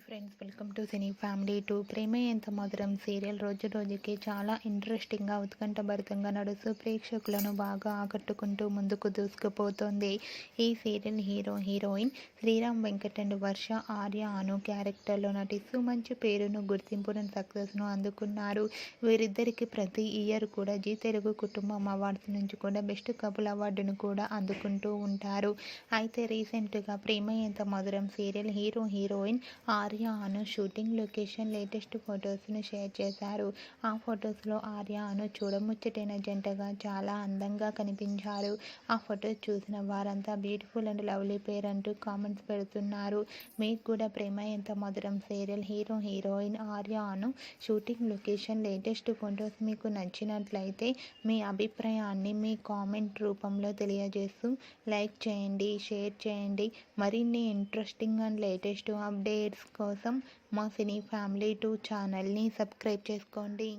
Friends, welcome to cine family two. Prema Entha Madhuram serial రోజు రోజుకి చాలా ఇంట్రెస్టింగ్గా ఉత్కంఠభరితంగా నడుస్తూ ప్రేక్షకులను బాగా ఆకట్టుకుంటూ ముందుకు దూసుకుపోతుంది. ఈ serial heroine Sriram Venkat and Varsha Arya Anu క్యారెక్టర్లో నటిస్తూ మంచి పేరును, గుర్తింపును, సక్సెస్ను అందుకున్నారు. వీరిద్దరికి ప్రతి ఇయర్ కూడా జీ తెలుగు కుటుంబం అవార్డ్స్ నుంచి కూడా బెస్ట్ కపుల్ అవార్డును కూడా అందుకుంటూ ఉంటారు. అయితే రీసెంట్గా ప్రేమ ఎంత మధురం సీరియల్ హీరోయిన్ ఆర్య అను షూటింగ్ లొకేషన్ లేటెస్ట్ ఫొటోస్ను షేర్ చేశారు. ఆ ఫొటోస్లో ఆర్య అను చూడముచ్చటైన జంటగా చాలా అందంగా కనిపించారు. ఆ ఫొటోస్ చూసిన వారంతా బ్యూటిఫుల్ అండ్ లవ్లీ పేర్ అంటూ కామెంట్స్ పెడుతున్నారు. మీకు కూడా ప్రేమ ఎంత మధురం సీరియల్ హీరోయిన్ ఆర్య అను షూటింగ్ లొకేషన్ లేటెస్ట్ ఫొటోస్ మీకు నచ్చినట్లయితే మీ అభిప్రాయాన్ని మీ కామెంట్ రూపంలో తెలియజేస్తూ లైక్ చేయండి, షేర్ చేయండి. మరిన్ని ఇంట్రెస్టింగ్ అండ్ లేటెస్ట్ అప్డేట్స్ కోసం మా సినీ ఫ్యామిలీ 2 ఛానల్ని సబ్స్క్రైబ్ చేసుకోండి.